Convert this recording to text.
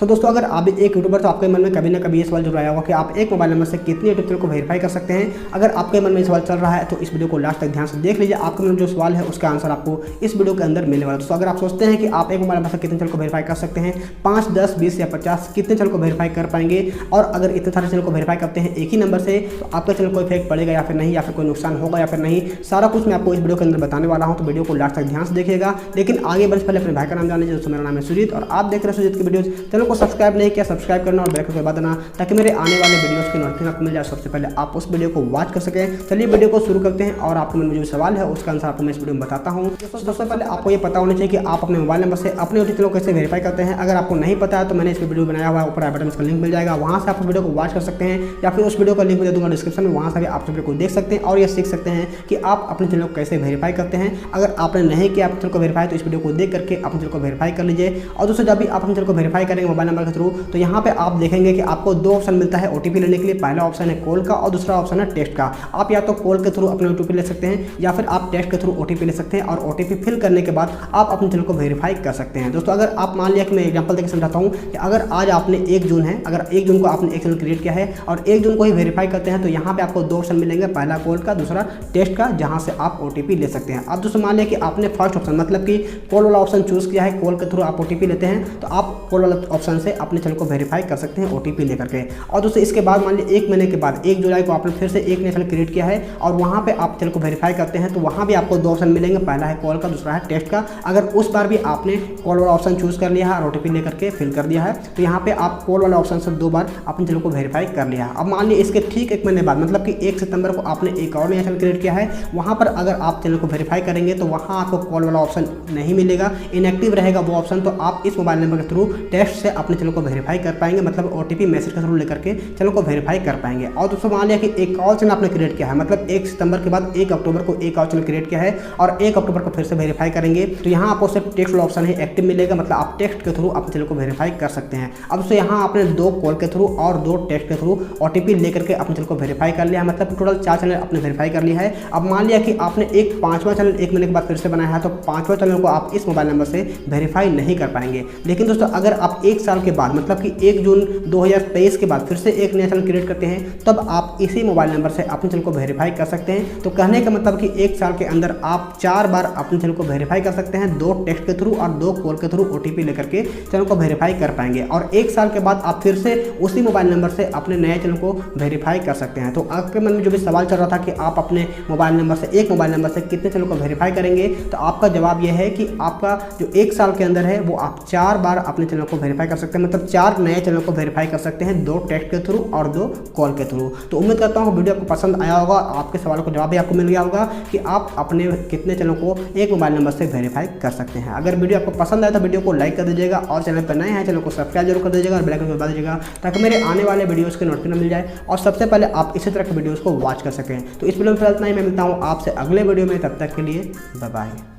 सो दोस्तों, अगर आप भी एक यूट्यूबर तो आपके मन में कभी ना कभी ये सवाल जरूर आया होगा कि आप एक मोबाइल नंबर से कितने यूट्यूब चैनल को वेरीफाई कर सकते हैं। अगर आपके मन में ये सवाल चल रहा है तो इस वीडियो को लास्ट तक ध्यान से देख लीजिए। आपके मन में जो सवाल है उसका आंसर आपको इस वीडियो के अंदर मिलने वाला है। दोस्तों, अगर आप सोचते हैं कि आप एक मोबाइल नंबर से कितने चैनल को वेरीफाई कर सकते हैं, 5, 10, 20 या 50 कितने चैनल को वेरीफाई कर पाएंगे, और अगर इतने सारे चैनल को वेरीफाई करते हैं एक ही नंबर से तो आपके चैनल को इफेक्ट पड़ेगा या फिर नहीं, या फिर कोई नुकसान होगा या फिर नहीं, सारा कुछ मैं आपको इस वीडियो के अंदर बताने वाला हूं। तो वीडियो को लास्ट तक ध्यान से देखिएगा। लेकिन आगे बढ़ने से पहले अपने भाई का नाम जान लीजिए। दोस्तों, मेरा नाम है सुजीत और आप देख रहे हैं सुजीत की वीडियोस। चैनल को सब्सक्राइब नहीं किया, सब्सक्राइब करना और बेल आइकन दबा देना ताकि मेरे आने वाले वीडियोस की नोटिफिकेशन आपको मिल जाए, सबसे पहले आप उस वीडियो को वॉच कर सकें। चलिए वीडियो को शुरू करते हैं और आपके मन में जो सवाल है उसका आंसर आपको मैं इस वीडियो में बताता हूं। सबसे पहले आपको ये पता होना चाहिए कि आप अपने मोबाइल नंबर से अपने यूट्यूब चैनल को कैसे वेरीफाई करते हैं। अगर आपको नहीं पता है तो मैंने इस वीडियो बनाया हुआ है, ऊपर आई बटन में इसका लिंक मिल जाएगा, वहां से आप वीडियो को वॉच कर सकते हैं, या फिर उस वीडियो का लिंक दे दूंगा डिस्क्रिप्शन में, वहां से भी आप वीडियो को देख सकते हैं और ये सीख सकते हैं कि आप अपने चैनल को कैसे वेरीफाई करते हैं। अगर आपने नहीं किया अपने चैनल को वेरीफाई तो इस वीडियो को देख करके अपने चैनल को वेरीफाई कर लीजिए। और दोस्तों, जब भी आप अपने चैनल को वेरीफाई करेंगे मोबाइल नंबर के थ्रू तो यहाँ पे आप देखेंगे कि आपको 2 ऑप्शन मिलता है ओटीपी लेने के लिए। पहला ऑप्शन है कॉल का और दूसरा ऑप्शन है टेक्स्ट का। आप या तो कॉल के थ्रू अपने ओटीपी ले सकते हैं या फिर आप टेक्स्ट के थ्रू ओटीपी ले सकते हैं, और ओटीपी फिल करने के बाद आप अपने चैनल को वेरीफाई कर सकते हैं। दोस्तों, अगर आप मान लिया कि मैं एग्जांपल देकर समझाता हूं कि अगर आज आपने 1 जून है, अगर 1 जून को आपने एक चैनल क्रिएट किया है और 1 जून को ही वेरीफाई करते हैं तो यहाँ पे आपको 2 ऑप्शन मिलेंगे, पहला कॉल का, दूसरा टेक्स्ट का, जहाँ से आप ओटीपी ले सकते हैं। अब दोस्तों, मान लिया कि आपने फर्स्ट ऑप्शन मतलब कि कॉल वाला ऑप्शन चूज किया है, कॉल के थ्रू आप ओटीपी लेते हैं, तो आप कॉल वाला ऑप्शन से अपने चैनल को वेरीफाई कर सकते हैं ओटीपी लेकर के। और दोस्तों, इसके बाद मान लीजिए 1 महीने के बाद 1 जुलाई को आपने फिर से एक नया चैनल क्रिएट किया है और वहाँ पे आप चैनल को वेरीफाई करते हैं तो वहाँ भी आपको 2 ऑप्शन मिलेंगे, पहला है कॉल का, दूसरा है टेक्स्ट का। अगर उस बार भी आपने कॉल वाला ऑप्शन चूज कर लिया है और ओटीपी लेकर के फिल कर दिया है तो यहाँ पे आप कॉल वाला ऑप्शन से 2 बार अपने चैनल को वेरीफाई कर लिया है। अब मान लीजिए इसके ठीक 1 महीने बाद मतलब कि 1 सितंबर को आपने एक और नया चैनल क्रिएट किया है, वहाँ पर अगर आप चैनल को वेरीफाई करेंगे तो वहाँ आपको कॉल वाला ऑप्शन नहीं मिलेगा, इनएक्टिव रहेगा वो ऑप्शन। तो आप इस मोबाइल नंबर के थ्रू टेक्स्ट से अपने चैनल को वेरीफाई कर पाएंगे, मतलब ओटीपी मैसेज के थ्रू लेकर के चैनल को वेरीफाई कर पाएंगे। और दोस्तों, मान लिया कि एक और चैनल आपने क्रिएट किया है, मतलब 1 सितंबर के बाद 1 अक्टूबर को एक और चैनल क्रिएट किया है और 1 अक्टूबर को फिर से वेरीफाई करेंगे तो यहाँ आपको सिर्फ टेक्स्ट वाला ऑप्शन ही एक्टिव मिलेगा, मतलब आप टेक्स्ट के थ्रू अपने चैनल को वेरीफाई कर सकते हैं। अब दोस्तों, यहाँ आपने 2 कॉल के थ्रू और 2 टेक्स्ट के थ्रू ओटीपी लेकर के अपने चैनल को वेरीफाई कर लिया है, मतलब टोटल 4 चैनल आपने वेरीफाई कर लिया है। अब मान लिया कि आपने एक 5वां चैनल 1 महीने के बाद फिर से बनाया है तो 5वां चैनल को आप इस मोबाइल नंबर से वेरीफाई नहीं कर पाएंगे। लेकिन दोस्तों, अगर आप 1 साल के बाद मतलब कि 1 जून 2023 के बाद फिर से एक नया चैनल क्रिएट करते हैं तब आप इसी मोबाइल नंबर से अपने चैनल को वेरीफाई कर सकते हैं। तो कहने का मतलब कि 1 साल के अंदर आप 4 बार अपने चैनल को वेरीफाई कर सकते हैं, 2 टेक्स्ट के थ्रू और 2 कॉल के थ्रू ओटीपी लेकर के चैनल को वेरीफाई कर पाएंगे। और 1 साल के बाद आप फिर से उसी मोबाइल नंबर से अपने नए चैनल को वेरीफाई कर सकते हैं। तो आपके मन में जो भी सवाल चल रहा था कि आप अपने मोबाइल नंबर से एक मोबाइल नंबर से कितने चैनल को वेरीफाई करेंगे, तो आपका जवाब यह है कि आपका जो 1 साल के अंदर है वो आप 4 बार अपने चैनल को वेरीफाई कर सकते हैं, मतलब 4 नए चैनल को वेरीफाई कर सकते हैं, 2 टेक्स्ट के थ्रू और 2 कॉल के थ्रू। तो उम्मीद करता हूँ वीडियो आपको पसंद आया होगा, आपके सवालों का जवाब भी आपको मिल गया होगा कि आप अपने कितने चैनल को एक मोबाइल नंबर से वेरीफाई कर सकते हैं। अगर वीडियो आपको पसंद आए तो वीडियो को लाइक कर दीजिएगा और चैनल पर नए हैं चैनल को सब्सक्राइब जरूर कर दीजिएगा और बेल आइकन दबा दीजिएगा ताकि मेरे आने वाले वीडियोस के नोटिफिकेशन मिल जाए और सबसे पहले आप इसी तरह के वीडियोस को वॉच कर सकें। तो इस वीडियो में फिलहाल इतना ही, मैं मिलता हूँ आपसे अगले वीडियो में, तब तक के लिए बाय बाय।